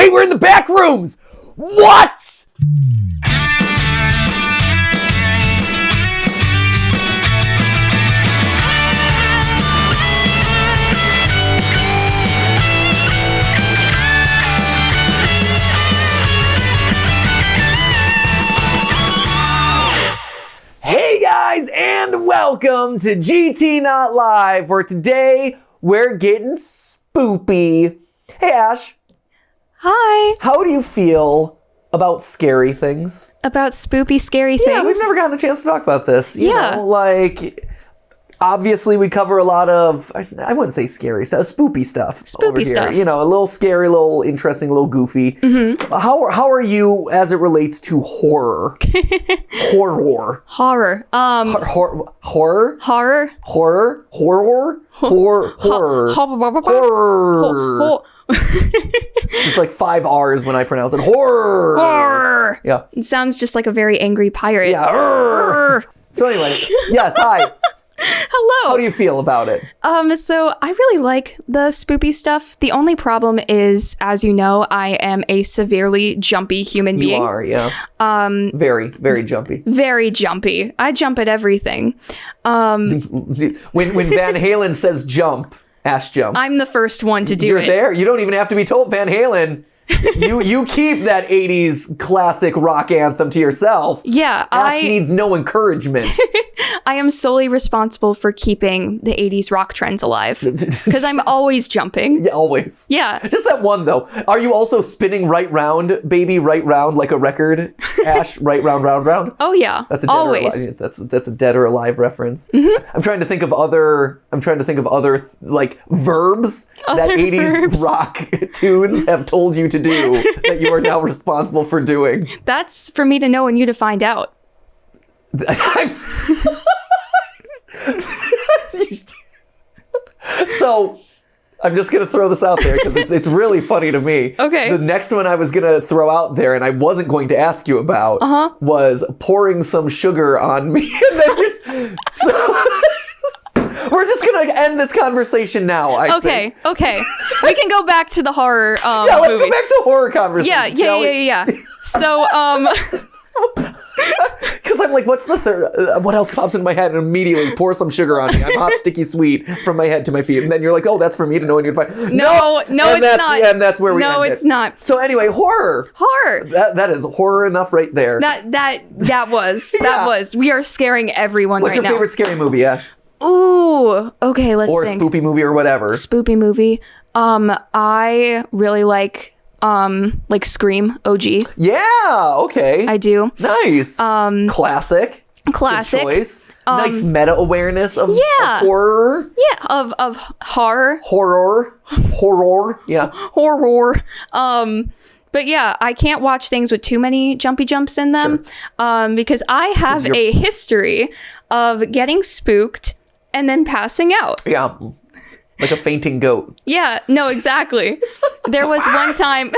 Wait, we're in the back rooms! What? Hey guys, and welcome to GTLive, where today we're getting spoopy. Hey Ash. Hi. How do you feel about scary things? About spoopy, scary things? Yeah, we've never gotten a chance to talk about this. You Yeah. know, like, obviously we cover a lot of, I wouldn't say scary stuff, spoopy stuff. Spoopy over here. stuff. You know, a little scary, a little interesting, a little goofy. Mm-hmm. How are you as it relates to horror? Horror. Horror. Horror? Horror. Horror? Horror? Horror? Horror. It's like 5 R's when I pronounce it. Horror. Horror. Yeah. It sounds just like a very angry pirate. Yeah. So anyway, yes, hi. Hello. How do you feel about it? So I really like the spoopy stuff. The only problem is, as you know, I am a severely jumpy human being. You are, yeah. Very, very jumpy. Very jumpy. I jump at everything. When Van Halen says jump, Ash jumps. I'm the first one to do You're it. there. You don't even have to be told. Van Halen. You keep that 80s classic rock anthem to yourself. Yeah, Ash needs no encouragement. I am solely responsible for keeping the 80s rock trends alive. Because I'm always jumping. Yeah, always. Yeah. Just that one, though. Are you also spinning right round, baby, right round, like a record? Ash, right round, round, round? Oh, yeah. That's a dead always. Or alive, that's a dead or alive reference. Mm-hmm. I'm trying to think of other like verbs that 80s rock tunes have told you to do that you are now responsible for doing. That's for me to know and you to find out. So I'm just going to throw this out there because it's really funny to me. Okay. The next one I was going to throw out there and I wasn't going to ask you about was pouring some sugar on me. So we're just going to end this conversation now, I think. Okay. We can go back to the horror Yeah, let's movie. go back to horror conversation. Yeah. So, because I'm like, what's the third? What else pops in my head? And immediately pour some sugar on me. I'm hot, sticky, sweet from my head to my feet. And then you're like, oh, that's for me to know and you'd find. No, it's not. And that's where we end No, it's it. not. So anyway, horror. Horror. That is horror enough right there. That was. Yeah. We are scaring everyone What's right your favorite scary movie, Ash? Ooh. Okay, let's Or think. spoopy movie or whatever. Spoopy movie. I really like Scream OG. Yeah, okay. I do. Nice. Classic. Classic. Good choice. Nice meta awareness of horror. Yeah, of horror. Horror. Yeah. Horror. But yeah, I can't watch things with too many jumpy jumps in them because I have a history of getting spooked and then passing out. Yeah. Like a fainting goat. Yeah, no, exactly. There was one time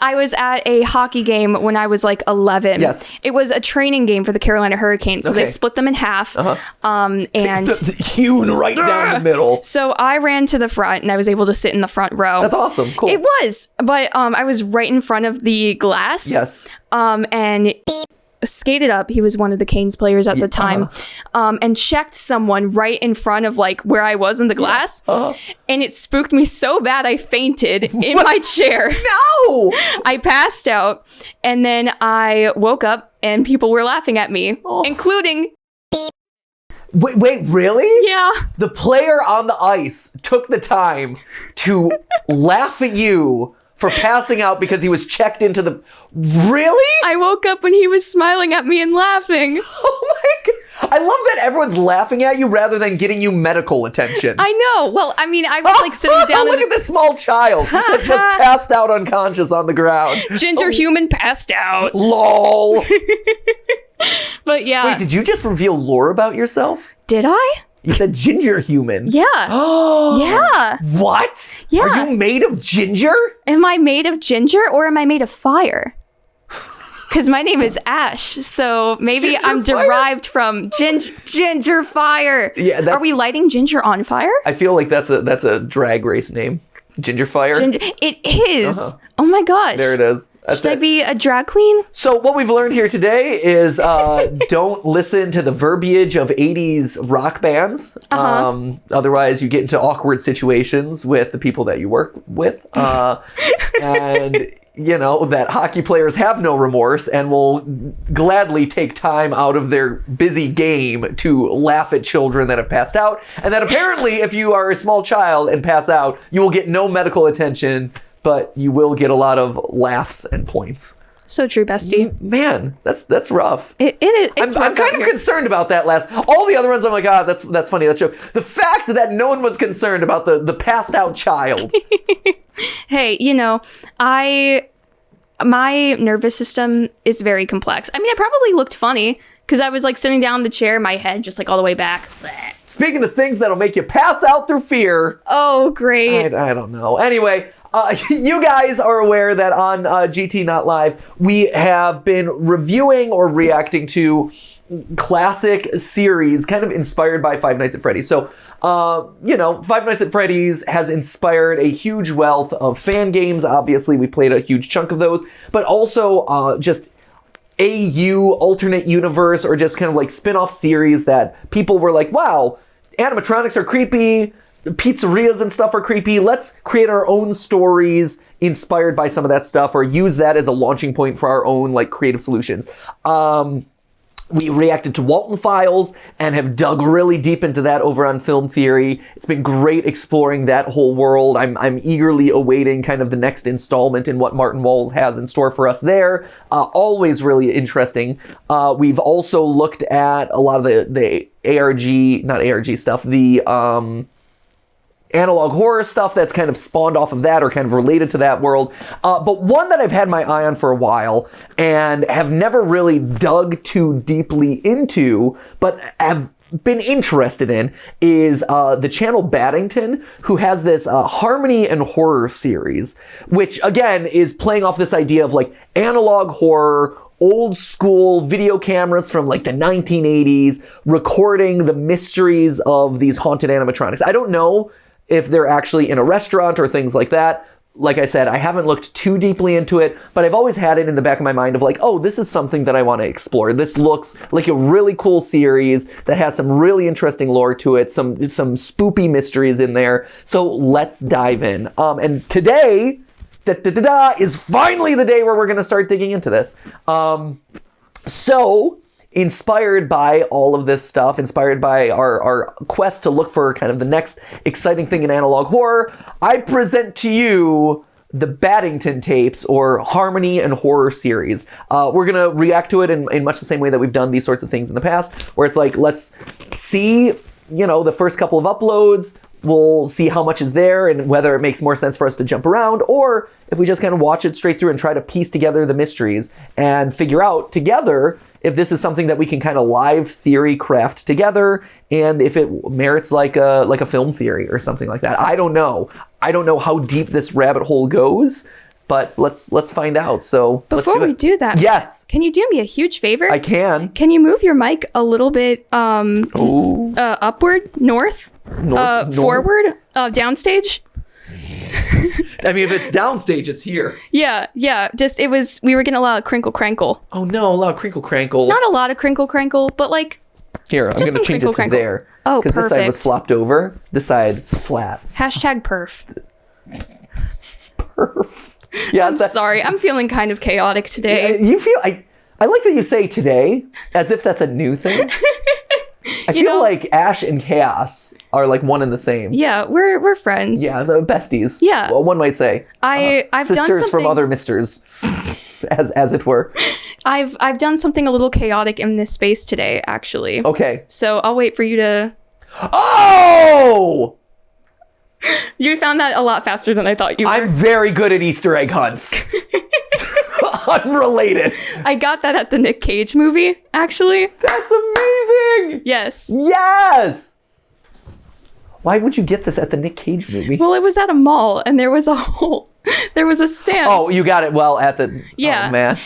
I was at a hockey game when I was like 11. Yes. It was a training game for the Carolina Hurricanes. So they split them in half. And hewn right down the middle. so I ran to the front and I was able to sit in the front row. That's awesome. Cool. It was, but I was right in front of the glass. Yes. And skated up. He was one of the Canes players at the time, and checked someone right in front of like where I was in the glass. And it spooked me so bad I fainted in my chair. No! I passed out, and then I woke up and people were laughing at me, including. Wait, really? Yeah. The player on the ice took the time to laugh at you for passing out because he was checked into the... Really? I woke up when he was smiling at me and laughing. Oh my God. I love that everyone's laughing at you rather than getting you medical attention. I know. Well, I mean, I was like sitting down Look at this small child that just passed out unconscious on the ground. Ginger human passed out. LOL. But yeah. Wait, did you just reveal lore about yourself? Did I? You said ginger human. Yeah. Oh. Yeah. What? Yeah. Are you made of ginger? Am I made of ginger or am I made of fire? Because my name is Ash, so maybe Ginger I'm fire? derived from ginger fire. Yeah, Are we lighting ginger on fire? I feel like that's a drag race name. Ginger fire. It is. Oh my gosh. There it is. Should I be a drag queen? So what we've learned here today is don't listen to the verbiage of 80s rock bands. Otherwise, you get into awkward situations with the people that you work with. And, you know, that hockey players have no remorse and will gladly take time out of their busy game to laugh at children that have passed out. And that apparently, if you are a small child and pass out, you will get no medical attention, but you will get a lot of laughs and points. So true, bestie. Man, that's rough. It is. I'm kind of concerned about that last. All the other ones, I'm like, that's funny. That's joke. The fact that no one was concerned about the passed out child. Hey, you know, my nervous system is very complex. I mean, I probably looked funny because I was like sitting down in the chair, my head just like all the way back. Speaking of things that'll make you pass out through fear. Oh, great. I don't know. Anyway, you guys are aware that on GTLive, we have been reviewing or reacting to classic series kind of inspired by Five Nights at Freddy's. So, you know, Five Nights at Freddy's has inspired a huge wealth of fan games. Obviously, we played a huge chunk of those, but also just AU, alternate universe, or just kind of like spin-off series that people were like, wow, animatronics are creepy, pizzerias and stuff are creepy. Let's create our own stories inspired by some of that stuff, or use that as a launching point for our own like creative solutions. We reacted to Walton Files and have dug really deep into that over on Film Theory. It's been great exploring that whole world. I'm eagerly awaiting kind of the next installment in what Martin Walls has in store for us there. Always really interesting. We've also looked at a lot of the not ARG stuff, the analog horror stuff that's kind of spawned off of that or kind of related to that world. But one that I've had my eye on for a while and have never really dug too deeply into, but have been interested in, is the channel Battington, who has this harmony and horror series, which again is playing off this idea of like analog horror, old school video cameras from like the 1980s, recording the mysteries of these haunted animatronics. I don't know if they're actually in a restaurant or things like that. Like I said, I haven't looked too deeply into it, but I've always had it in the back of my mind of like, oh, this is something that I want to explore. This looks like a really cool series that has some really interesting lore to it, some spoopy mysteries in there. So let's dive in. And today, is finally the day where we're going to start digging into this. So inspired by all of this stuff, inspired by our quest to look for kind of the next exciting thing in analog horror, I present to you the Battington tapes, or Harmony and Horror series. We're going to react to it in much the same way that we've done these sorts of things in the past, where it's like, let's see, you know, the first couple of uploads, we'll see how much is there and whether it makes more sense for us to jump around, or if we just kind of watch it straight through and try to piece together the mysteries and figure out together if this is something that we can kind of live theory craft together, and if it merits like a film theory or something like that. I don't know. I don't know how deep this rabbit hole goes, but let's find out. So before we do that, yes, can you do me a huge favor? I can. Can you move your mic a little bit upward, north, forward, downstage? I mean, if it's downstage, it's here. Yeah. Just we were getting a lot of crinkle crankle. Oh no, a lot of crinkle crankle. Not a lot of crinkle crankle, but like. Here, I'm going to change it to there. Oh, perfect. Because this side was flopped over. This side's flat. Hashtag perf. Perf. Yeah, I'm sorry. I'm feeling kind of chaotic today. You feel... I like that you say today as if that's a new thing. I feel like Ash and Chaos are like one and the same. Yeah, we're friends. Yeah, the besties. Yeah. Well, one might say. I've sisters done something from other misters, as it were. I've done something a little chaotic in this space today, actually. Okay. So I'll wait for you to. Oh! You found that a lot faster than I thought you were. I'm very good at Easter egg hunts. Unrelated. I got that at the Nick Cage movie, actually. That's amazing. Yes. Yes. Why would you get this at the Nick Cage movie? Well, it was at a mall, and there was a stand. Oh, you got it well at the... Yeah. Oh, man.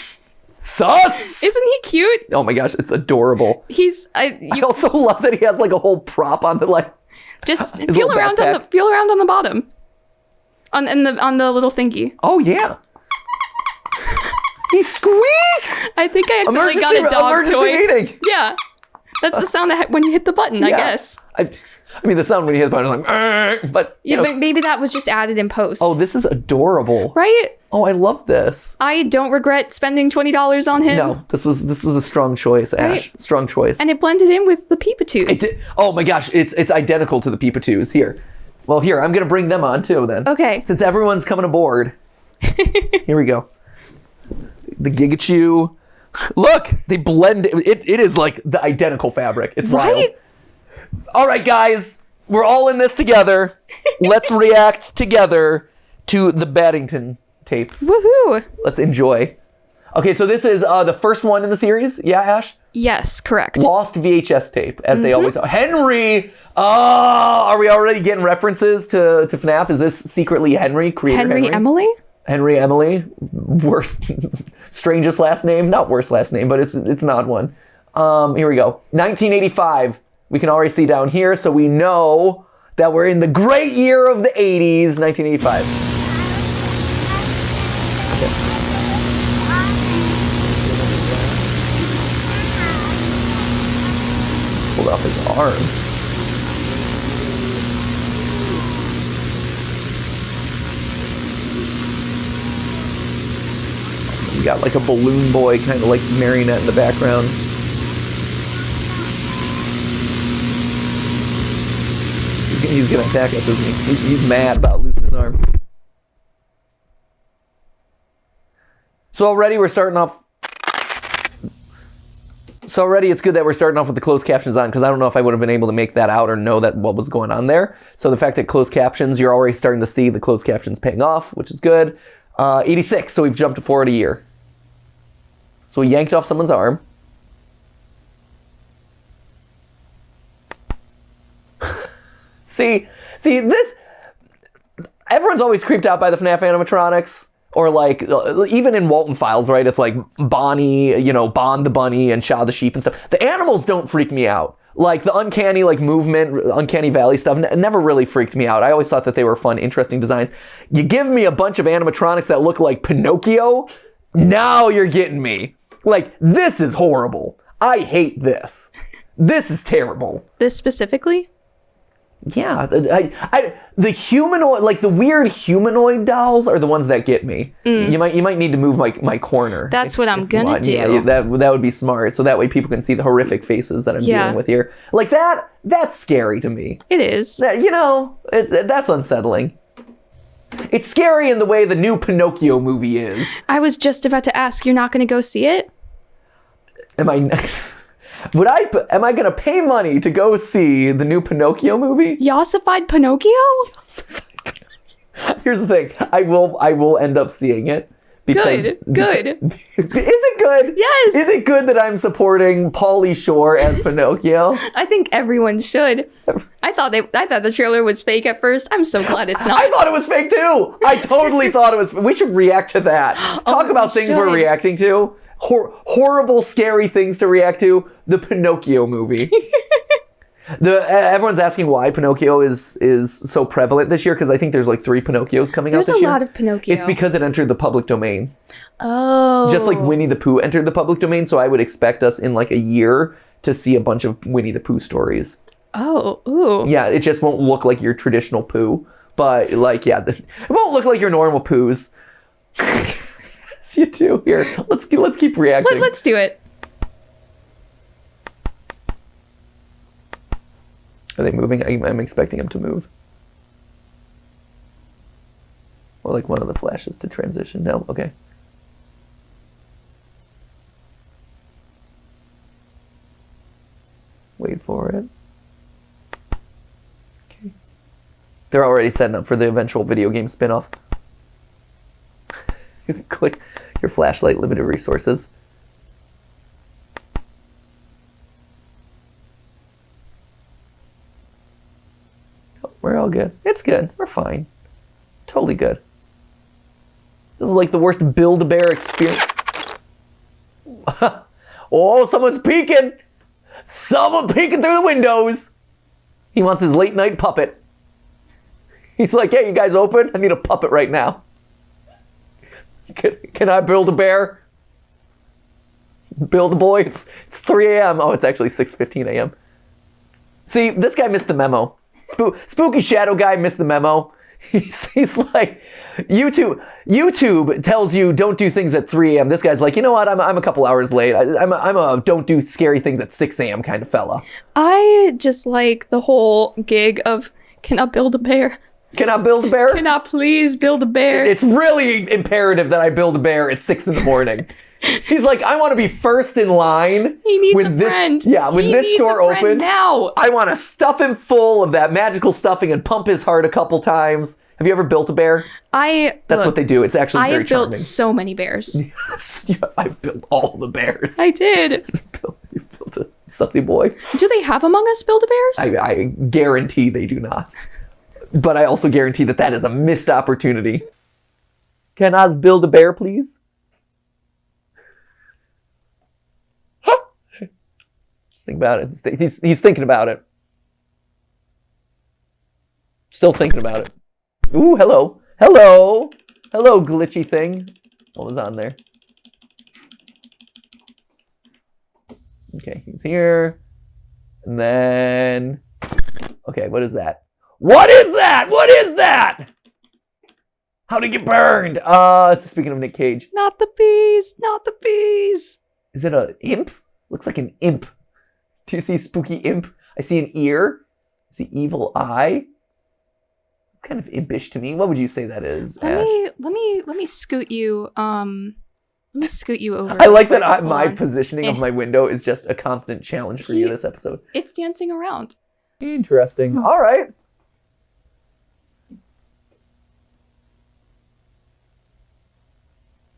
Sus! Isn't he cute? Oh my gosh, it's adorable. I also love that he has like a whole prop on the like... Just feel around on the bottom. On the little thingy. Oh, yeah. He squeaks! I think I accidentally got a dog toy. Meeting. Yeah. That's the sound when you hit the button, I guess. I mean, the sound when you hit the button is like, but yeah, but maybe that was just added in post. Oh, this is adorable. Right? Oh, I love this. I don't regret spending $20 on him. No, this was a strong choice, Ash. Right? Strong choice. And it blended in with the Peepatoos. Oh my gosh, it's identical to the Peepatoos. Here. Well, here, I'm going to bring them on too then. Okay. Since everyone's coming aboard. Here we go. The Gigachew. Look, they blend. It is like the identical fabric. It's wild. All right, guys, we're all in this together. Let's react together to the Battington tapes. Woohoo! Let's enjoy. Okay, so this is the first one in the series. Yeah, Ash? Yes, correct. Lost VHS tape, as they always are. Henry! Oh, are we already getting references to FNAF? Is this secretly Henry? Creator Henry Emily? Henry Emily. Worst, strangest last name. Not worst last name, but it's an odd one. Here we go. 1985. We can already see down here, so we know that we're in the great year of the 80s, 1985. Okay. Pulled off his arm. We got like a balloon boy, kind of like marionette in the background. He's gonna attack us, isn't he? He's mad about losing his arm. So already we're starting off. So already it's good that we're starting off with the closed captions on, because I don't know if I would have been able to make that out or know that what was going on there. So the fact that closed captions, you're already starting to see the closed captions paying off, which is good. 86, so we've jumped forward a year. So we yanked off someone's arm. See this. Everyone's always creeped out by the FNAF animatronics, or like even in Walton Files, right? It's like Bonnie, Bond the bunny and Shaw the sheep and stuff. The animals don't freak me out. Like the uncanny movement, uncanny valley stuff never really freaked me out. I always thought that they were fun, interesting designs. You give me a bunch of animatronics that look like Pinocchio, now you're getting me. Like, this is horrible. I hate this. This is terrible. This specifically? Yeah, the humanoid, like the weird humanoid dolls are the ones that get me. You might need to move my corner. That's what I'm gonna do. Yeah, that would be smart. So that way people can see the horrific faces that I'm dealing with here. Like that's scary to me. It is. That's unsettling. It's scary in the way the new Pinocchio movie is. I was just about to ask, you're not gonna go see it? Am I going to pay money to go see the new Pinocchio movie? Yossified Pinocchio? Here's the thing. I will end up seeing it. Because, Good. Is it good? Yes. Is it good that I'm supporting Pauly Shore as Pinocchio? I think everyone should. I thought the trailer was fake at first. I'm so glad it's not. I thought it was fake too. I totally thought it was. We should react to that. Talk about things we're reacting to. Horrible, scary things to react to. The Pinocchio movie. Everyone's asking why Pinocchio is so prevalent this year, because I think there's like 3 Pinocchios coming out this year. There's a lot of Pinocchio. It's because it entered the public domain. Oh. Just like Winnie the Pooh entered the public domain, so I would expect us in like a year to see a bunch of Winnie the Pooh stories. Oh, ooh. Yeah, it just won't look like your traditional Pooh, but like, yeah, it won't look like your normal Poohs. See you too. Here, let's keep reacting. Let's do it. Are they moving? I'm expecting them to move. Or like one of the flashes to transition. No? Okay. Wait for it. Okay. They're already setting up for the eventual video game spin-off. You can click your flashlight, limited resources. We're all good. It's good. We're fine. Totally good. This is like the worst Build-A-Bear experience. Oh, someone's peeking. Someone peeking through the windows. He wants his late night puppet. He's like, "Hey, you guys open? I need a puppet right now. Can I build a bear? Build a boy? It's 3 a.m. Oh, it's actually 6:15 a.m. See, this guy missed the memo. Spooky Shadow guy missed the memo. He's like, YouTube tells you don't do things at 3 a.m. This guy's like, you know what? I'm a couple hours late. I'm a don't do scary things at 6 a.m. kind of fella. I just like the whole gig of, can I build a bear? Can I build a bear? Can I please build a bear? It's really imperative that I build a bear at 6 a.m. He's like, I want to be first in line. He needs a friend. Yeah, when this store opens, now. I want to stuff him full of that magical stuffing and pump his heart a couple times. Have you ever built a bear? That's what they do. It's actually very charming. I have built so many bears. Yeah, I've built all the bears. I did. You built a stuffy boy. Do they have Among Us Build-A-Bears? I guarantee they do not. But I also guarantee that is a missed opportunity. Can I build a bear, please? Just think about it. He's thinking about it. Still thinking about it. Ooh, hello. Hello. Hello, glitchy thing. What was on there? Okay, he's here. And then... Okay, what is that? What is that? What is that? How'd it get burned? Speaking of Nick Cage. Not the bees. Not the bees. Is it an imp? Looks like an imp. Do you see spooky imp? I see an ear. I see evil eye. Kind of impish to me. What would you say that is? Let me scoot you. Let me scoot you over. I like that my positioning of my window is just a constant challenge for you this episode. It's dancing around. Interesting. All right.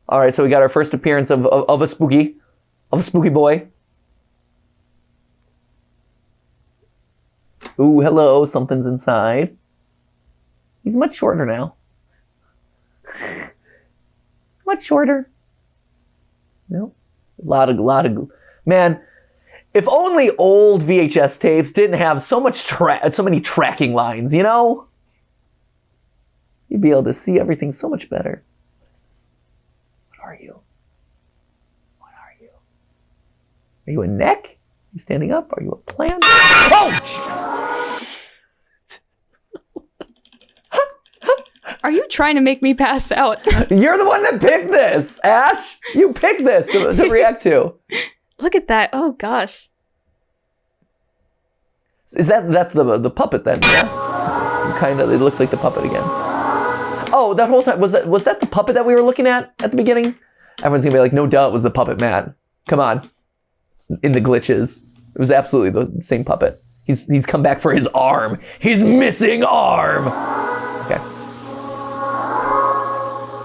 All right. So we got our first appearance of a spooky boy. Ooh, hello. Something's inside. He's much shorter now. Much shorter. No, a lot of man. If only old VHS tapes didn't have so many tracking lines, you know, you'd be able to see everything so much better. What are you? What are you? Are you a neck? Are you standing up? Are you a plant? Oh! Are you trying to make me pass out? You're the one that picked this, Ash. You picked this to react to. Look at that. Oh, gosh. That's the puppet then, yeah? Kind of, it looks like the puppet again. Oh, that whole time, was that the puppet that we were looking at the beginning? Everyone's gonna be like, no duh, it was the puppet, Matt. Come on. In the glitches. It was absolutely the same puppet. He's come back for his arm. His missing arm. Okay.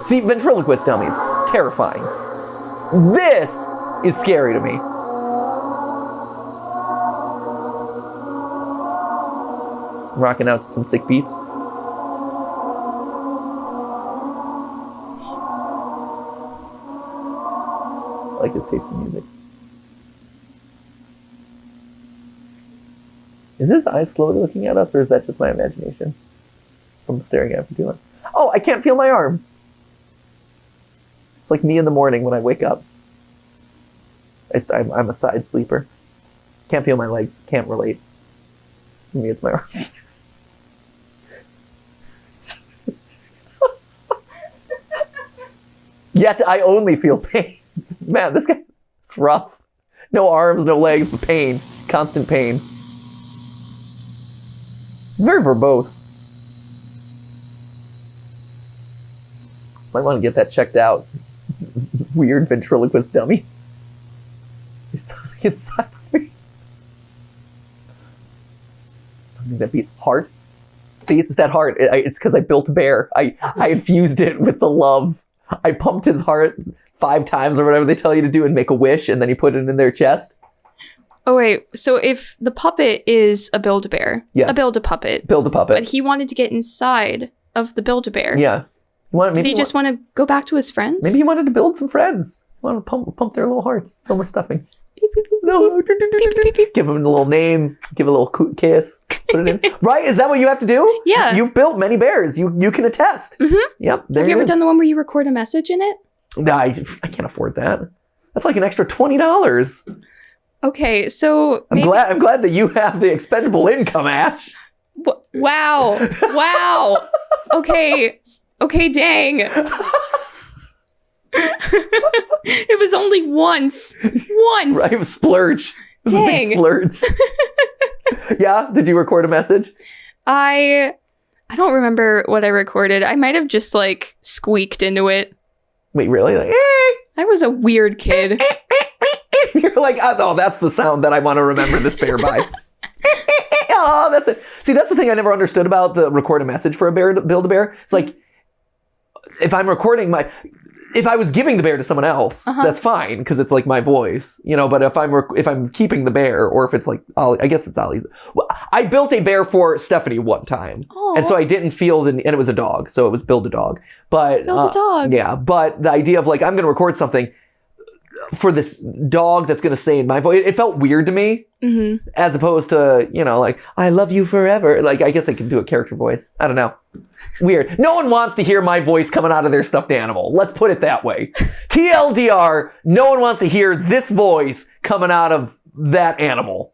See, ventriloquist dummies. Terrifying. This is scary to me. Rocking out to some sick beats. I like his taste in music. Is his eye slowly looking at us, or is that just my imagination from staring at it for too long? Oh, I can't feel my arms. It's like me in the morning when I wake up. I'm a side sleeper. Can't feel my legs. Can't relate. For me, it's my arms. Yet I only feel pain. Man, this guy, it's rough. No arms, no legs, but pain. Constant pain. It's very verbose. Might want to get that checked out. Weird ventriloquist dummy. There's something inside of me. Something that beats heart. See, it's that heart. It's because I built a bear. I infused it with the love. I pumped his heart 5 times or whatever they tell you to do and make a wish, and then he put it in their chest. Oh, wait. So if the puppet is a Build-A-Bear, yes. a Build-A-Puppet. Build-A-Puppet. But he wanted to get inside of the Build-A-Bear. Yeah. Did he just want to go back to his friends? Maybe he wanted to build some friends. He wanted to pump their little hearts, fill with stuffing. No. Give him a little name. Give a little kiss. Put it in. Right? Is that what you have to do? Yeah. You've built many bears. You can attest. Mm-hmm. Yep. Have you ever done the one where you record a message in it? No, I can't afford that. That's like an extra $20. Okay, so I'm glad that you have the expendable income, Ash. Wow. Okay, dang. It was only once. Right, it was splurge. It was a big splurge. Yeah, did you record a message? I don't remember what I recorded. I might have just like squeaked into it. Wait, really? Like, I was a weird kid. You're like, oh, that's the sound that I want to remember this bear by. Oh, that's it. See, that's the thing I never understood about the record a message for a bear to build a bear. It's like, if I'm recording if I was giving the bear to someone else, that's fine because it's like my voice, but if I'm keeping the bear, or if it's like Ollie, I guess it's Ollie. Well, I built a bear for Stephanie one time. Aww. And so I didn't feel and it was a dog, so it was build a dog. But build a dog. Yeah, but the idea of like I'm going to record something for this dog that's going to say in my voice, it felt weird to me, as opposed to, like, I love you forever. Like, I guess I can do a character voice. I don't know. Weird. No one wants to hear my voice coming out of their stuffed animal. Let's put it that way. TLDR, no one wants to hear this voice coming out of that animal.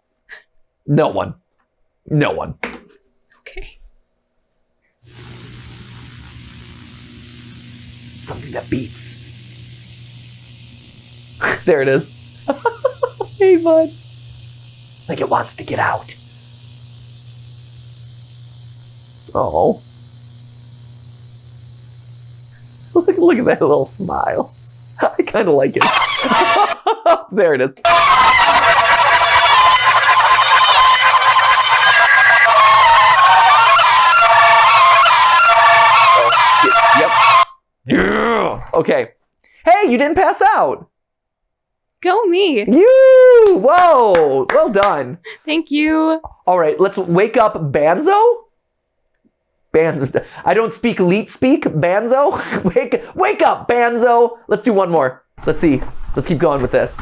No one. Okay. Something that beats. There it is. Hey, bud. Like it wants to get out. Oh. Look at that little smile. I kind of like it. There it is. Oh, yep. Yeah. Okay. Hey, you didn't pass out. Go me. You! Whoa! Well done. Thank you. All right, let's wake up Banzo. I don't speak elite speak. Banzo. Wake up, Banzo. Let's do one more. Let's see. Let's keep going with this.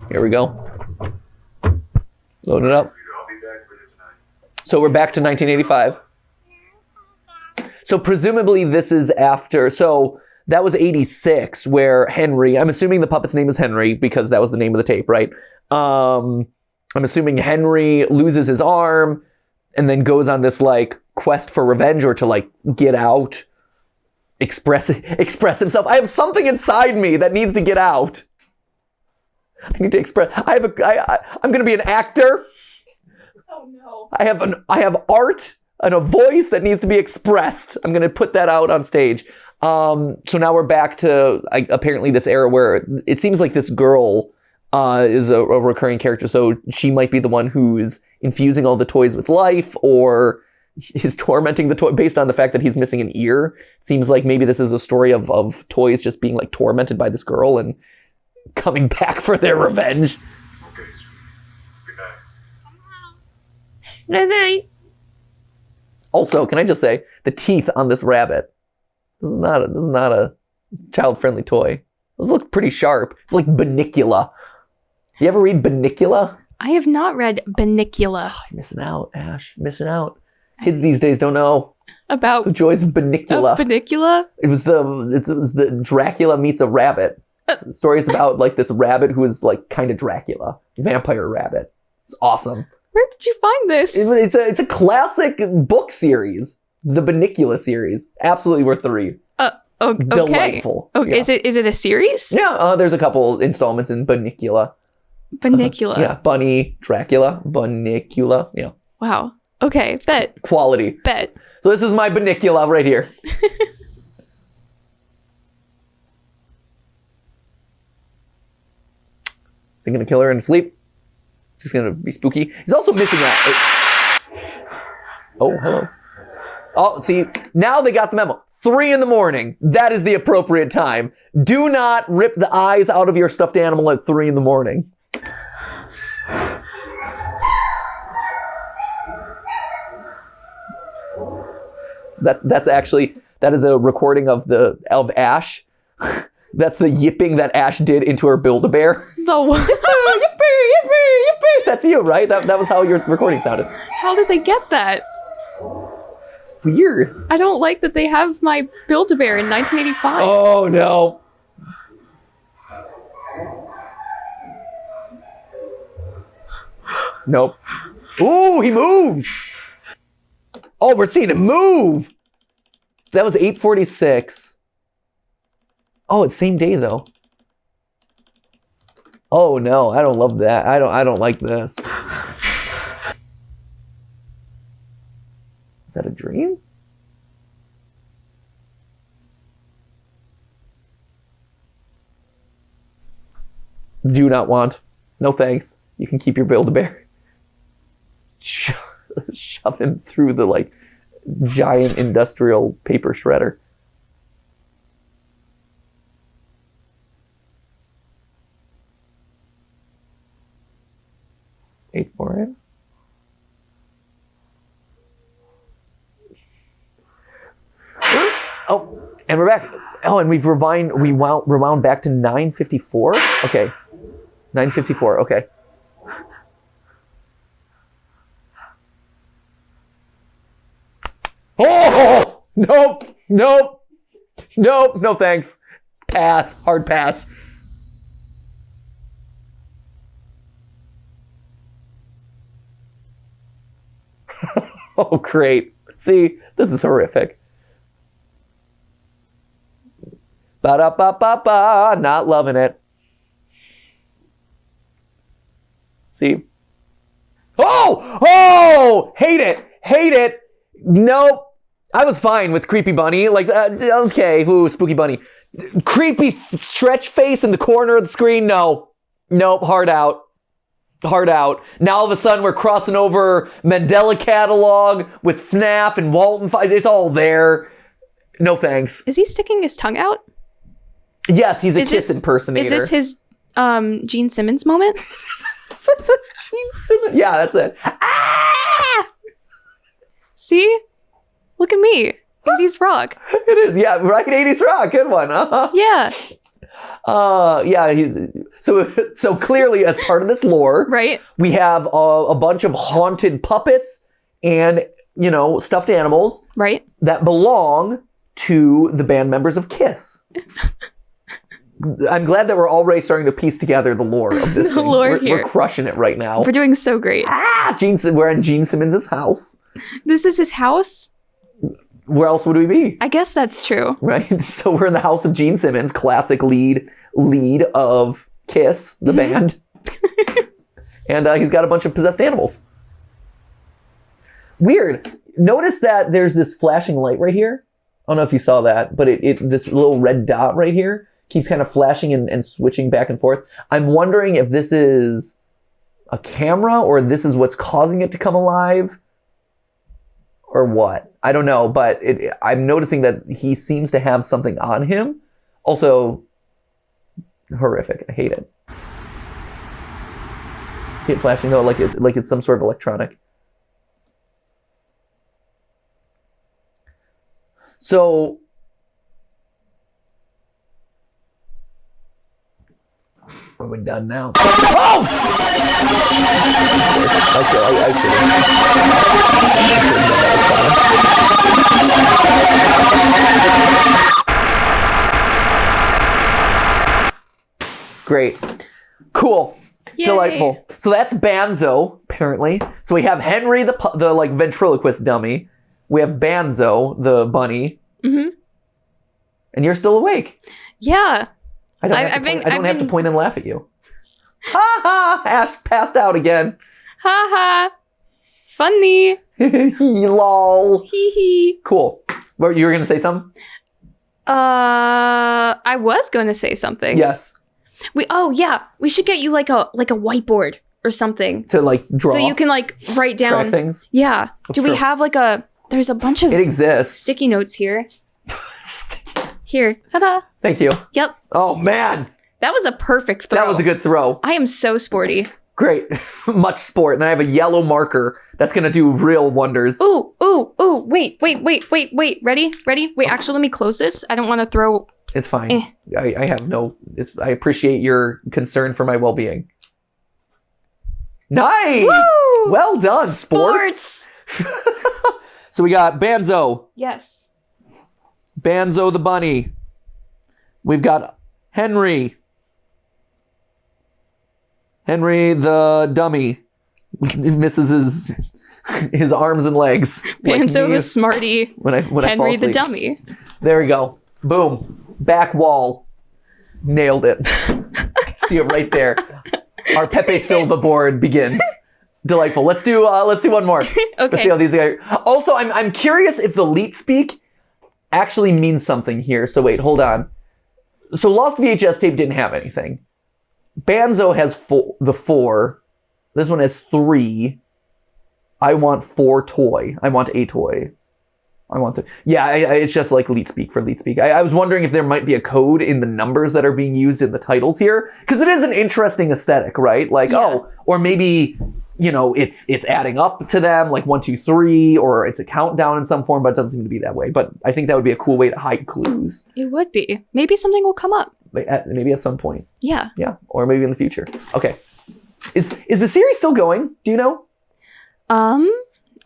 Here we go. Load it up. So we're back to 1985. So presumably this is after, so that was 86 where Henry, I'm assuming the puppet's name is Henry because that was the name of the tape, right? I'm assuming Henry loses his arm and then goes on this like quest for revenge or to like get out, express himself. I have something inside me that needs to get out. I need to express, I'm going to be an actor. Oh no. I have art and a voice that needs to be expressed. I'm going to put that out on stage. So now we're back to apparently this era where it seems like this girl is a recurring character. So she might be the one who's infusing all the toys with life or is tormenting the toy based on the fact that he's missing an ear. It seems like maybe this is a story of toys just being like tormented by this girl and coming back for their revenge. Okay, sweetie. Good night. Good night. Also, can I just say, the teeth on this rabbit, this is not a child-friendly toy. Those look pretty sharp. It's like Banicula. You ever read Banicula? I have not read Banicula. Oh, you're missing out, Ash. Missing out. Kids these days don't know about the joys of Banicula. Banicula? It was the Dracula meets a rabbit. Stories about like this rabbit who is like kind of Dracula, vampire rabbit. It's awesome. Where did you find this? It's a classic book series, the Banicula series. Absolutely worth the read. Okay. Delightful. Okay. Yeah. Is it a series? Yeah, there's a couple installments in Banicula. Banicula. Yeah, Bunny, Dracula, Banicula. Yeah. Wow. Okay, bet. Quality. Bet. So this is my Banicula right here. Is he gonna kill her in sleep? She's gonna be spooky. He's also missing that. Oh, hello. Oh, see, now they got the memo. 3 a.m. That is the appropriate time. Do not rip the eyes out of your stuffed animal at 3 a.m. That's That is a recording of Ash. That's the yipping that Ash did into her Build-A-Bear. The what? Yippee, yippee, yippee. That's you, right? That was how your recording sounded. How did they get that? It's weird. I don't like that they have my Build-A-Bear in 1985. Oh, no. Nope. Ooh, he moves. Oh, we're seeing him move. That was 8:46. Oh, it's same day though. Oh no, I don't love that. I don't like this. Is that a dream? Do not want. No thanks. You can keep your Build-A-Bear. Shove him through the like giant industrial paper shredder. Eight for it. Oh, and we're back. Oh, and we rewound back to 9:54. Okay, 9:54. Okay. Oh, nope, no thanks. Pass, hard pass. Oh, great. See, this is horrific. Ba-da-ba-ba-ba, not loving it. See? Oh, hate it. Nope. I was fine with creepy bunny. Like, okay, ooh, spooky bunny. Creepy stretch face in the corner of the screen. No. Nope, hard out. Now all of a sudden we're crossing over Mandela catalog with FNAF and Walton. It's all there. No thanks. Is he sticking his tongue out? Yes, he's a Kiss impersonator. Is this his Gene Simmons moment? That's Gene Simmons. Yeah, that's it. Ah! See? Look at me. 80s rock. It is, yeah, right? 80s rock. Good one. Uh-huh. Yeah. Yeah, he's so clearly as part of this lore, right? We have a bunch of haunted puppets and, stuffed animals, right? That belong to the band members of Kiss. I'm glad that we're already starting to piece together the lore of this thing. We're crushing it right now. We're doing so great. We're in Gene Simmons' house. This is his house? Where else would we be? I guess that's true. Right? So we're in the house of Gene Simmons, classic lead of Kiss, the band. And he's got a bunch of possessed animals. Weird. Notice that there's this flashing light right here. I don't know if you saw that, but this little red dot right here keeps kind of flashing and switching back and forth. I'm wondering if this is a camera or this is what's causing it to come alive or what. I don't know, but I'm noticing that he seems to have something on him. Also, horrific. I hate it. See it flashing though, like it's some sort of electronic. So, are we done now? Oh! I Great. Cool. Yay. Delightful. So that's Banzo, apparently. So we have Henry, the like ventriloquist dummy. We have Banzo, the bunny. Mm-hmm. And you're still awake. Yeah. I don't have to point and laugh at you. Ha ha! Ash passed out again. Ha ha! Funny. Lol. Hee hee. Cool. What, you were gonna say something? I was gonna say something. Yes. We should get you like a whiteboard or something to like draw, so you can like write down track things. Yeah. Do we have like there's a bunch of it exists sticky notes here. Here. Ta-da. Thank you. Yep. Oh man. That was a perfect throw. That was a good throw. I am so sporty. Great. Much sport. And I have a yellow marker That's going to do real wonders. Ooh. Wait. Ready? Wait, actually, let me close this. I don't want to throw... It's fine. I have no... I appreciate your concern for my well-being. Nice! Woo! Well done, sports! So we got Banzo. Yes. Banzo the bunny. We've got Henry. Henry the dummy. Misses his arms and legs. Banzo the smarty. When I Henry fall the asleep. dummy. There we go. Boom. Back wall. Nailed it. See it right there. Our Pepe Silva board begins. Delightful. Let's do one more. Okay. Let's see how these guys. Also, I'm curious if the leet speak actually means something here. So wait, hold on. So Lost VHS tape didn't have anything. Banzo has the 4. This one has 3. I want 4 toy. I want a toy. I want to. Yeah, it's just like leet speak for leet speak. I was wondering if there might be a code in the numbers that are being used in the titles here, because it is an interesting aesthetic, right? Like, or maybe, it's adding up to them, like 1, 2, 3, or it's a countdown in some form, but it doesn't seem to be that way. But I think that would be a cool way to hide clues. It would be. Maybe something will come up. Maybe at some point. Yeah. Yeah, or maybe in the future. Okay. Is the series still going? Do you know?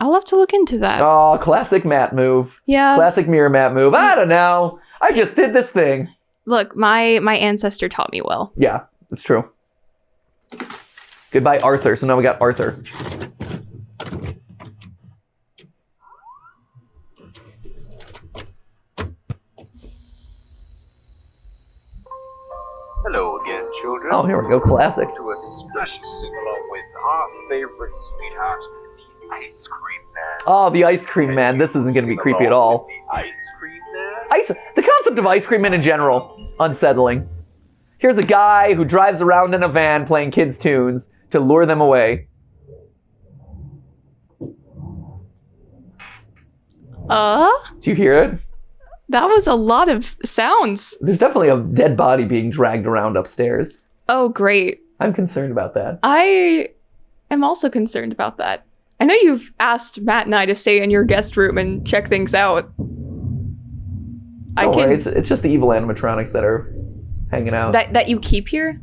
I'll have to look into that. Oh, classic Matt move. Yeah. Classic mirror Matt move. I don't know. I just did this thing. Look, my ancestor taught me well. Yeah, it's true. Goodbye, Arthur. So now we got Arthur. Hello again, children. Oh, here we go. Classic. To a special sing-along with our favorite sweetheart, the Ice Cream Man. Oh, the Ice Cream Man. This isn't going to be creepy at all. The Ice Cream Man? The concept of Ice Cream Man in general, unsettling. Here's a guy who drives around in a van playing kids' tunes to lure them away. Do you hear it? That was a lot of sounds. There's definitely a dead body being dragged around upstairs. Oh, great. I'm concerned about that. I am also concerned about that. I know you've asked Matt and I to stay in your guest room and check things out. Don't worry, it's just the evil animatronics that are hanging out. That you keep here?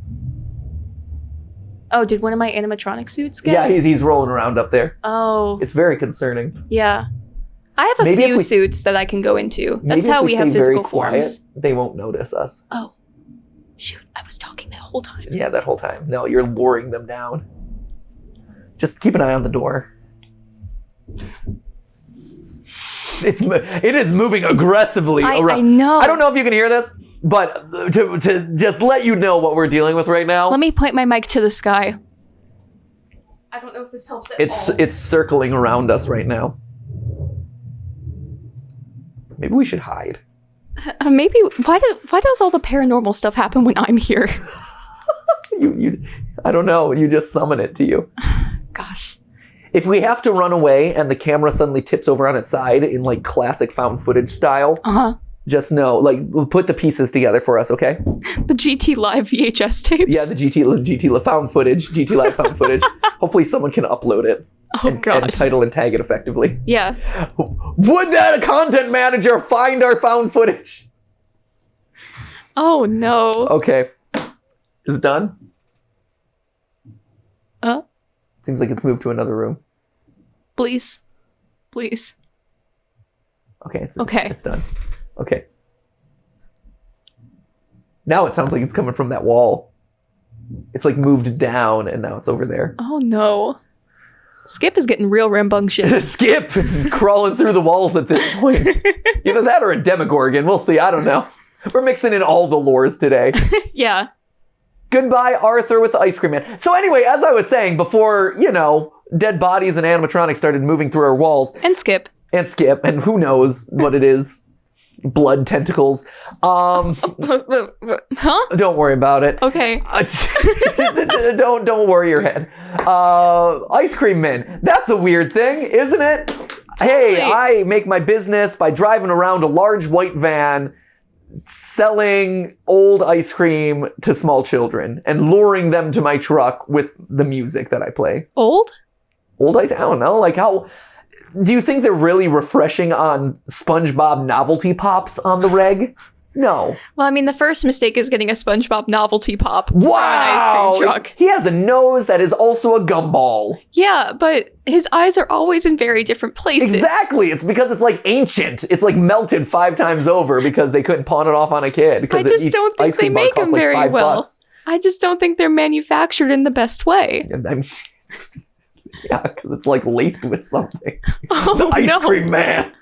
Oh, did one of my animatronic suits get? Yeah, he's rolling around up there. Oh. It's very concerning. Yeah. I have a few suits that I can go into. That's how we have physical forms. They won't notice us. Oh. Shoot, I was talking that whole time. Yeah, that whole time. No, you're luring them down. Just keep an eye on the door. It is moving aggressively around. I know. I don't know if you can hear this, but to just let you know what we're dealing with right now. Let me point my mic to the sky. I don't know if this helps at all. It's circling around us right now. Maybe we should hide. Maybe why does all the paranormal stuff happen when I'm here? I don't know. You just summon it to you. Gosh. If we have to run away and the camera suddenly tips over on its side in like classic found footage style, just know, like, we'll put the pieces together for us, okay? The GTLive VHS tapes. Yeah, the GTLive found footage. GTLive found footage. Hopefully someone can upload it. And title and tag it effectively. Yeah. Would that a content manager find our found footage? Oh no. Okay. Is it done? Seems like it's moved to another room. Please. Please. Okay, it's done. Okay. Now it sounds like it's coming from that wall. It's like moved down and now it's over there. Oh no. Skip is getting real rambunctious. Skip is crawling through the walls at this point. Either that or a Demogorgon. We'll see. I don't know. We're mixing in all the lores today. Yeah. Goodbye, Arthur with the Ice Cream Man. So anyway, as I was saying, before, dead bodies and animatronics started moving through our walls. And Skip. And who knows what it is. Blood tentacles. Huh? Don't worry about it. Okay. Don't worry your head. Ice Cream Men. That's a weird thing, isn't it? Totally. Hey, I make my business by driving around a large white van selling old ice cream to small children and luring them to my truck with the music that I play. Old? Old ice? I don't know. Like how... Do you think they're really refreshing on SpongeBob novelty pops on the reg? No. Well, I mean, the first mistake is getting a SpongeBob novelty pop Wow! for an ice cream truck. He has a nose that is also a gumball. Yeah, but his eyes are always in very different places. Exactly. It's because it's like ancient. It's like melted 5 times over because they couldn't pawn it off on a kid. I just don't think they make them very well. I just don't think they're manufactured in the best way. Yeah, because it's like laced with something. Oh, the Ice Cream Man.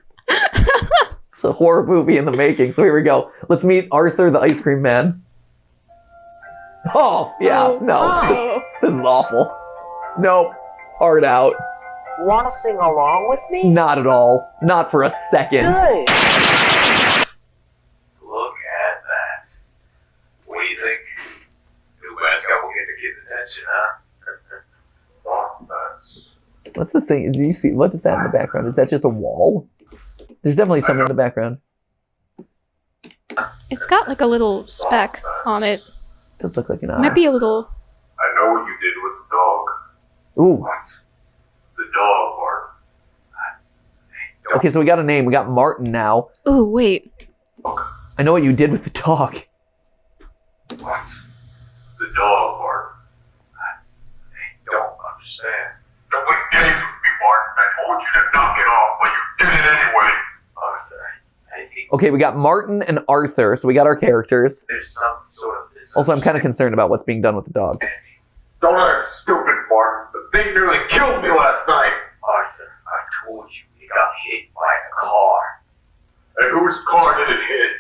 It's a horror movie in the making. So here we go. Let's meet Arthur, the Ice Cream Man. Oh, yeah. No. This is awful. Nope. Hard out. Want to sing along with me? Not at all. Not for a second. Good. Look at that. What do you think? New mascot will get the kids' attention, huh? What's this thing? Do you see? What is that in the background? Is that just a wall? There's definitely something in the background. It's got like a little speck on it. Does look like an eye. Might be a little... I know what you did with the dog. Ooh. What? The dog, Martin. Okay, so we got a name. We got Martin now. Ooh, wait. I know what you did with the dog. What? The dog, Martin. I don't understand. Don't play games with me, Martin. I told you to knock it off, but you did it anyway. Arthur, I think Okay, we got Martin and Arthur, so we got our characters. there's some sort of... Also, I'm kind of concerned about what's being done with the dog. Don't act stupid, Martin. The thing nearly killed me last night. Arthur, I told you he got hit by a car. And whose car did it hit?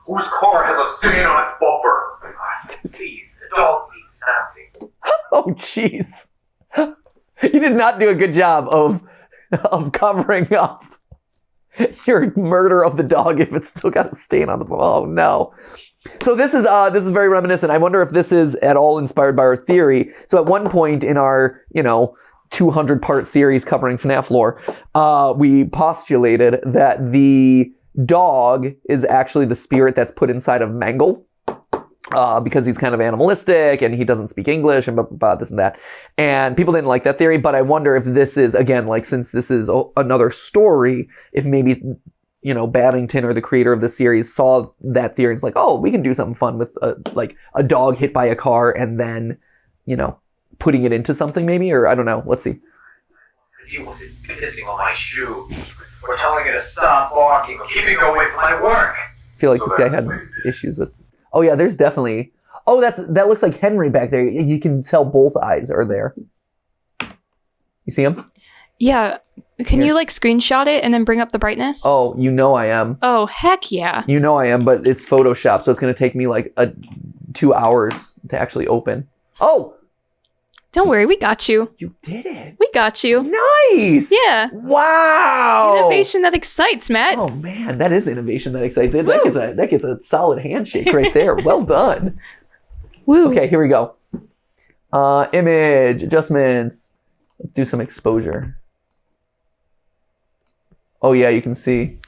Whose car has a stain on its bumper? Arthur, please, the dog needs something. Oh, jeez. You did not do a good job of covering up your murder of the dog if it's still got a stain on the... Oh, no. So this is very reminiscent. I wonder if this is at all inspired by our theory. So at one point in our, 200-part series covering FNAF lore, we postulated that the dog is actually the spirit that's put inside of Mangle. Because he's kind of animalistic and he doesn't speak English and blah, blah, blah, this and that. And people didn't like that theory, but I wonder if this is, again, like, since this is another story, if maybe, Battington or the creator of the series saw that theory and it's like, oh, we can do something fun with, a dog hit by a car and then, putting it into something maybe, or I don't know. Let's see. You was pissing on my shoe. We're telling it to stop barking. Keeping away from my work. I feel like this guy had issues with... Oh yeah, there's definitely... Oh, that looks like Henry back there. You can tell both eyes are there. You see him? Yeah. Can you screenshot it and then bring up the brightness? Oh, I am. Oh, heck yeah. I am, but it's Photoshop, so it's going to take me 2 hours to actually open. Oh! Don't worry, we got you. You did it. We got you. Nice! Yeah. Wow! Innovation that excites, Matt. Oh man, that is innovation that excites. That gets a solid handshake right there. Well done. Woo. Okay, here we go. Image, adjustments. Let's do some exposure. Oh yeah, you can see.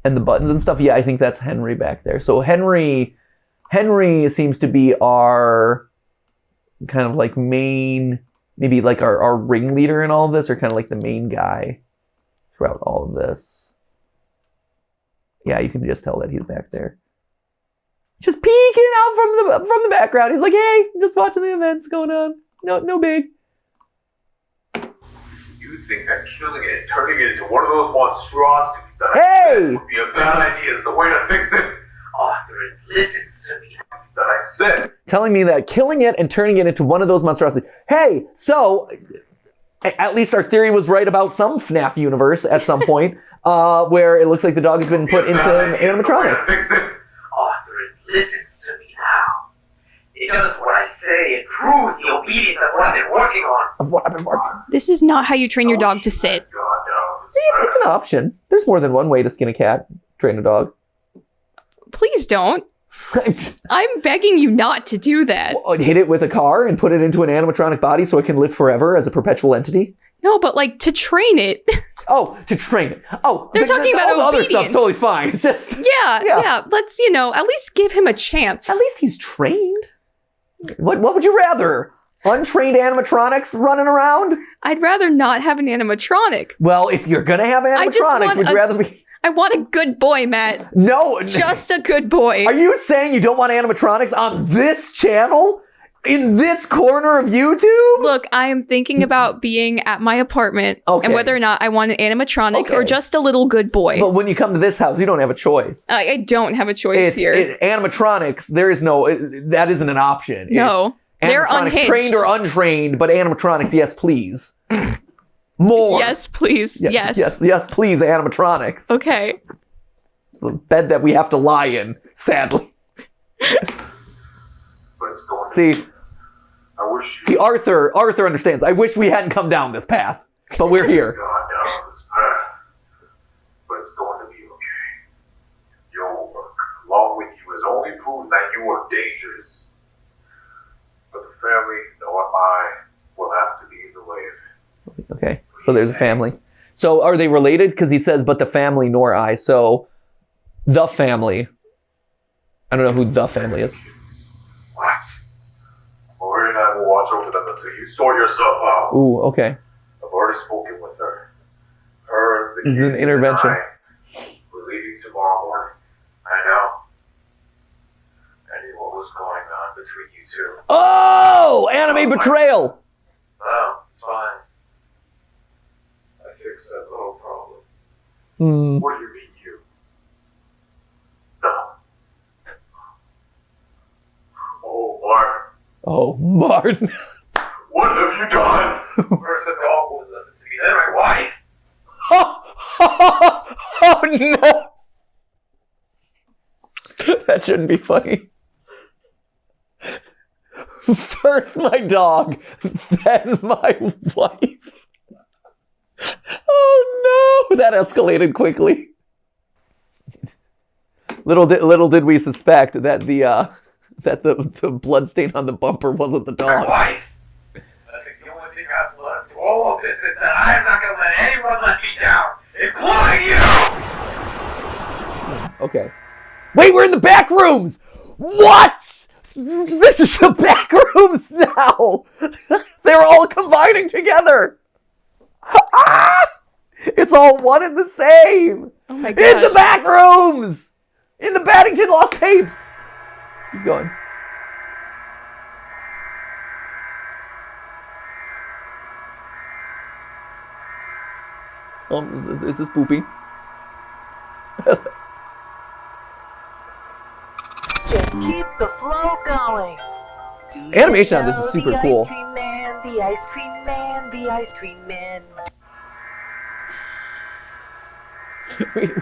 And the buttons and stuff. Yeah, I think that's Henry back there. So Henry seems to be our kind of main, maybe our ringleader in all of this, or kind of the main guy throughout all of this. Yeah, you can just tell that he's back there. Just peeking out from the background. He's like, hey, I'm just watching the events going on. No big. You think that killing it and turning it into one of those monstrosities that I said would be a bad idea is the way to fix it? Arthur, it listens to me. That I said. Telling me that killing it and turning it into one of those monstrosities. Hey, so at least our theory was right about some FNAF universe at some point, where it looks like the dog has been put into an animatronic. Fix it. Arthur, it listens to me now. It does what I say and proves the obedience of what I've been working on. This is not how you train your dog to sit. God, no. It's an option. There's more than one way to skin a cat, train a dog. Please don't. I'm begging you not to do that. Hit it with a car and put it into an animatronic body so it can live forever as a perpetual entity? No, but to train it. Oh, to train it. Oh, they're talking about all the obedience. other stuff totally fine. It's just Yeah. Let's, at least give him a chance. At least he's trained. What would you rather? Untrained animatronics running around? I'd rather not have an animatronic. Well, if you're gonna have animatronics, would you rather be... I want a good boy, Matt. No. Just a good boy. Are you saying you don't want animatronics on this channel? In this corner of YouTube? Look, I am thinking about being at my apartment Okay. and whether or not I want an animatronic or Okay. just a little good boy. But when you come to this house, you don't have a choice. I don't have a choice here. Animatronics, there is no... that isn't an option. No. They're Animatronics, unhinged. trained or untrained, but animatronics, yes, please. More. Yes, please. Yes. Yes, please, animatronics. Okay. It's the bed that we have to lie in, sadly. But it's going to See, I wish you see, Arthur understands. I wish we hadn't come down this path, but we're here. gone down this path. But it's going to be okay. Your work, along with you, has only proven that you are dangerous. But the family, nor I, will have to be in the way of it. Okay, so there's a family. So are they related? Because he says, but the family nor I. So the family. I don't know who the family is. What? Maureen and I will watch over them until you sort yourself out. Ooh, okay. I've already spoken with her. Her, the This is an kids, intervention. and I, we're leaving tomorrow morning. I know. I knew what was going on between you two. Oh, anime betrayal. Oh, it's fine. I fixed that little problem. Hmm. What do you mean, you? No. Oh, Martin. Oh, Martin. What have you done? First the dog wouldn't listen to me, then my wife. Oh no. That shouldn't be funny. First my dog, then my wife. Oh no, that escalated quickly. Little did we suspect that the blood stain on the bumper wasn't the My dog. wife. I think the only thing I've learned through all of this is that I am not going to let anyone let me down, including you! Okay. Wait, we're in the back rooms! What? This is the back rooms now! They're all combining together! Ah! It's all one and the same! Oh my In gosh. the back rooms! In the Battington Lost Tapes! Let's keep going. It's just poopy. Just keep the flow going. Do you Animation on this know is super the cool. Ice cream man, the ice cream man, the ice cream man.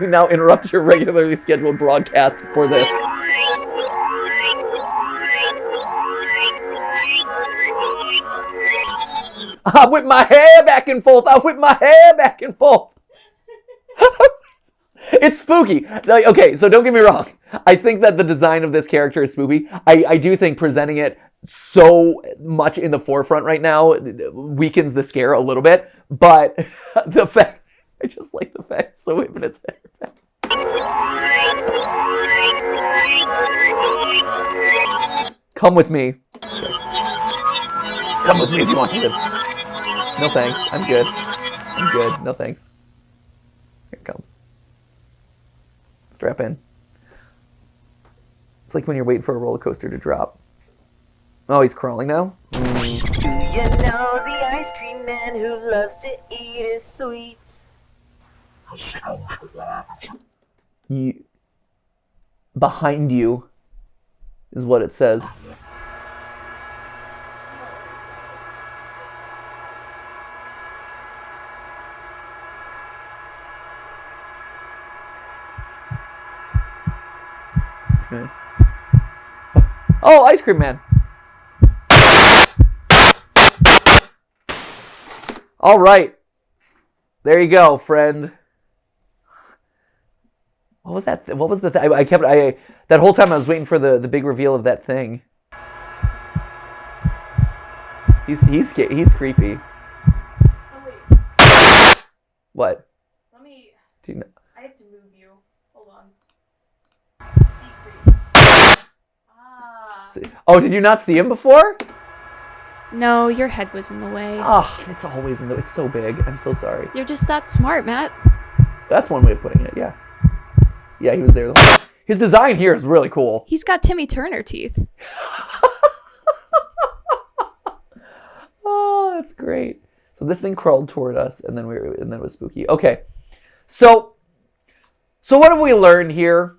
We now interrupt your regularly scheduled broadcast for this. I whip my hair back and forth. I whip my hair back and forth. It's spooky. Like, okay, so don't get me wrong. I think that the design of this character is spooky. I do think presenting it so much in the forefront right now weakens the scare a little bit. But the fact, I just like the fact it's so whipping its hair back. Come with me. Come with me if you want to live. No thanks. I'm good. I'm good. No thanks. Here it comes. Strap in. It's like when you're waiting for a roller coaster to drop. Oh, he's crawling now? Do you know the ice cream man who loves to eat his sweets? Behind you is what it says. Okay. Oh, Ice Cream Man. All right. There you go, friend. What was that? What was the thing? That whole time I was waiting for the big reveal of that thing. He's creepy. Oh, wait. What? Let me... Do you know? I have to move you. Hold on. Decrease. Ah. Oh, did you not see him before? No, your head was in the way. Ah, it's always it's so big. I'm so sorry. You're just that smart, Matt. That's one way of putting it, yeah. Yeah, he was there. His design here is really cool. He's got Timmy Turner teeth. Oh, that's great. So this thing crawled toward us, and then it was spooky. Okay, so what have we learned here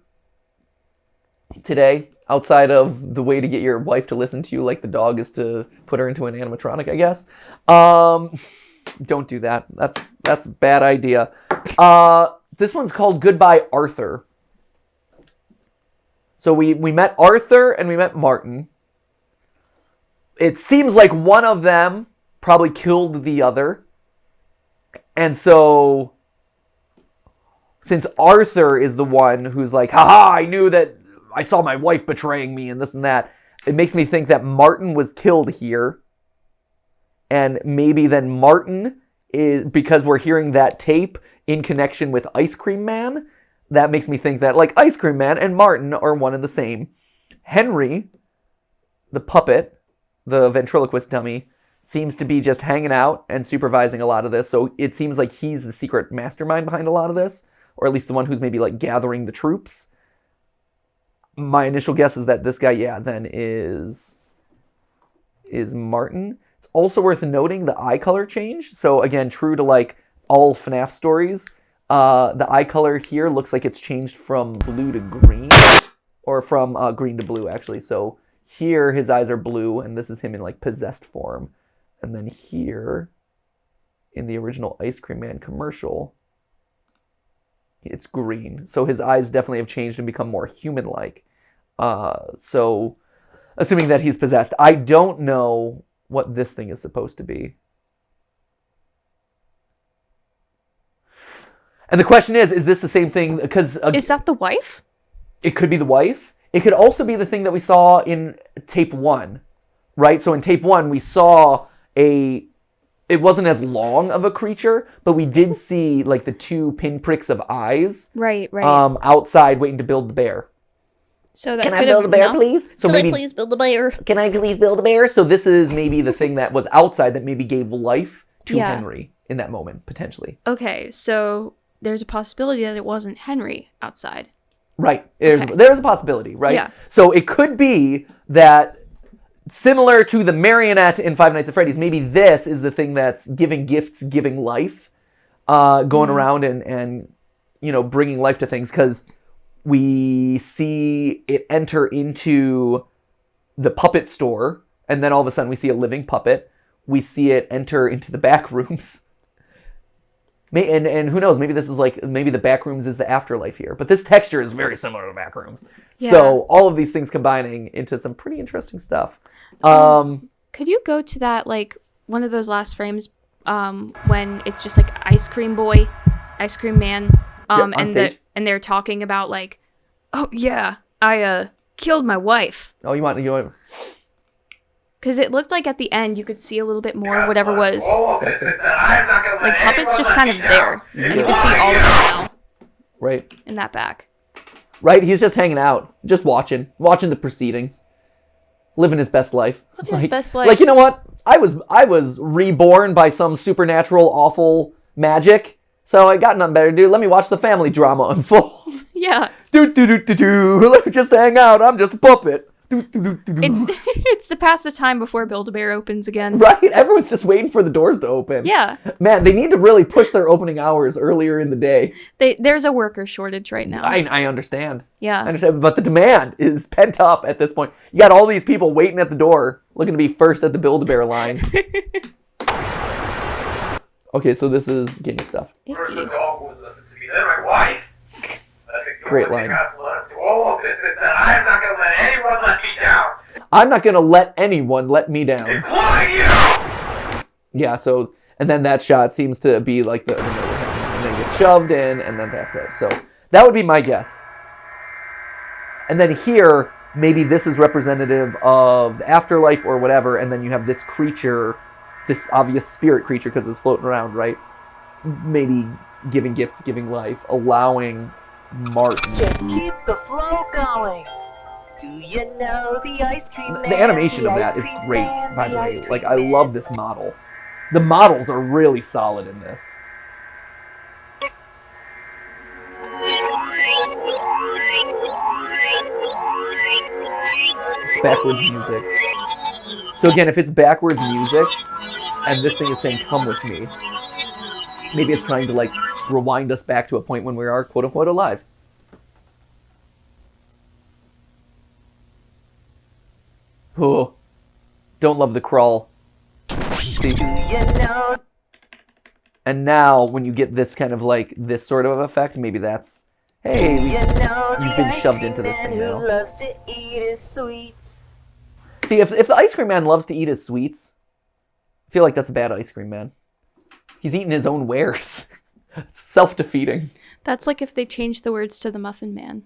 today? Outside of the way to get your wife to listen to you like the dog is to put her into an animatronic, I guess. Don't do that. That's a bad idea. This one's called Goodbye Arthur. So we met Arthur and we met Martin. It seems like one of them probably killed the other. And so, since Arthur is the one who's like, haha, I knew that I saw my wife betraying me and this and that, it makes me think that Martin was killed here. And maybe then Martin is, because we're hearing that tape in connection with Ice Cream Man, that makes me think that like Ice Cream Man and Martin are one and the same. Henry, the puppet, the ventriloquist dummy, seems to be just hanging out and supervising a lot of this. So it seems like he's the secret mastermind behind a lot of this, or at least the one who's maybe like gathering the troops. My initial guess is that this guy, then is Martin. It's also worth noting the eye color change. So again, true to like all FNAF stories, the eye color here looks like it's changed from blue to green, or from green to blue actually. So here his eyes are blue, and this is him in like possessed form. And then here, in the original Ice Cream Man commercial, it's green. So his eyes definitely have changed and become more human-like. So, assuming that he's possessed. I don't know what this thing is supposed to be. And the question is this the same thing? Because is that the wife? It could be the wife. It could also be the thing that we saw in tape 1, right? So in tape 1, we saw it wasn't as long of a creature, but we did see like the 2 pinpricks of eyes. Right. Outside waiting to build the bear. So that Can I build a bear, please? So Can I please build a bear? Can I please build a bear? So this is maybe the thing that was outside that maybe gave life to Henry in that moment, potentially. Okay, so there's a possibility that it wasn't Henry outside. Right. There's a possibility, right? Yeah. So it could be that, similar to the marionette in Five Nights at Freddy's, maybe this is the thing that's giving gifts, giving life, going around and bringing life to things, because we see it enter into the puppet store, and then all of a sudden we see a living puppet. We see it enter into the back rooms. And who knows, maybe this is maybe the back rooms is the afterlife here. But this texture is very similar to back rooms. Yeah. So all of these things combining into some pretty interesting stuff. Could you go to that, like, one of those last frames when it's just like Ice Cream Boy, Ice Cream Man, and they're talking about like, oh yeah, I killed my wife. Oh, you want because it looked like at the end you could see a little bit more of whatever was Like puppets just kind of there, and you can see all of them now. Right. In that back. Right, he's just hanging out, just watching the proceedings, living his best life. His best life. Like, you know what? I was reborn by some supernatural, awful magic, so I got nothing better to do. Let me watch the family drama unfold. Yeah. Let me just hang out. I'm just a puppet. It's to pass the time before Build-A-Bear opens again. Right? Everyone's just waiting for the doors to open. Yeah. Man, they need to really push their opening hours earlier in the day. There's a worker shortage right now. I understand. Yeah. I understand, but the demand is pent up at this point. You got all these people waiting at the door, looking to be first at the Build-A-Bear line. Okay, so this is getting stuff. First the dog would listen to me, then my wife. Great line. All of this is that I am not going to let anyone let me down. I'm not going to let anyone let me down. Including you! Yeah, so, and then that shot seems to be like the and then gets shoved in, and then that's it. So that would be my guess. And then here, maybe this is representative of the afterlife or whatever, and then you have this creature, this obvious spirit creature because it's floating around, right? Maybe giving gifts, giving life, allowing Martin. Just keep the flow going. Do you know the ice cream man? The animation The of ice that is cream great, man, by the ice way. cream Like, I man. love this model. The models are really solid in this. It's backwards music. So again, if it's backwards music, and this thing is saying, come with me, maybe it's trying to, like, rewind us back to a point when we are, quote-unquote, alive. Oh, don't love the crawl. See? Do you know? And now, when you get this kind of, like, this sort of effect, maybe that's, hey, Do you know you've the been ice shoved cream into this man thing who now. loves to eat his sweets? See, if the ice cream man loves to eat his sweets, I feel like that's a bad ice cream man. He's eating his own wares. It's self-defeating. That's like if they changed the words to the Muffin Man.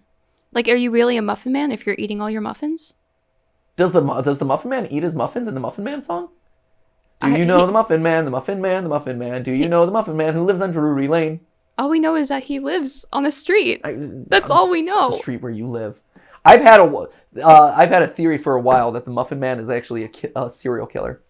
Like, are you really a Muffin Man if you're eating all your muffins? Does the Muffin Man eat his muffins in the Muffin Man song? Do you know the Muffin Man, the Muffin Man, the Muffin Man? Do you know the Muffin Man who lives on Drury Lane? All we know is that he lives on a street. That's all we The know. street where you live. I've had a theory for a while that the Muffin Man is actually a serial killer.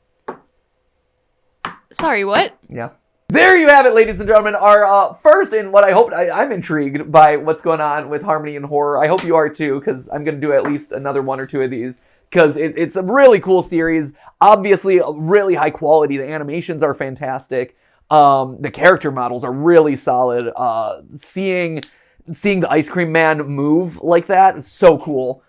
Sorry, what? Yeah. There you have it, ladies and gentlemen. Our first, and what I hope, I'm intrigued by what's going on with Harmony and Horror. I hope you are too, because I'm going to do at least another one or two of these, because it's a really cool series. Obviously, really high quality. The animations are fantastic. The character models are really solid. Seeing the Ice Cream Man move like that is so cool.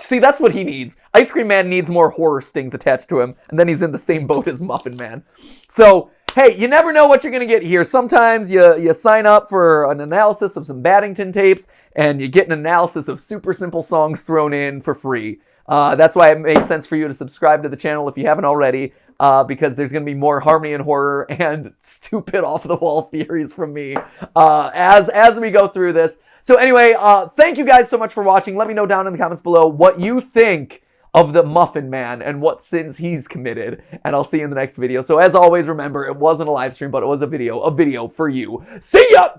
See, that's what he needs. Ice Cream Man needs more horror stings attached to him, and then he's in the same boat as Muffin Man. So, hey, you never know what you're going to get here. Sometimes you sign up for an analysis of some Battington tapes, and you get an analysis of super simple songs thrown in for free. That's why it makes sense for you to subscribe to the channel if you haven't already, because there's going to be more Harmony and Horror and stupid off-the-wall theories from me as we go through this. So anyway, thank you guys so much for watching. Let me know down in the comments below what you think of the Muffin Man and what sins he's committed. And I'll see you in the next video. So as always, remember, it wasn't a live stream, but it was a video for you. See ya!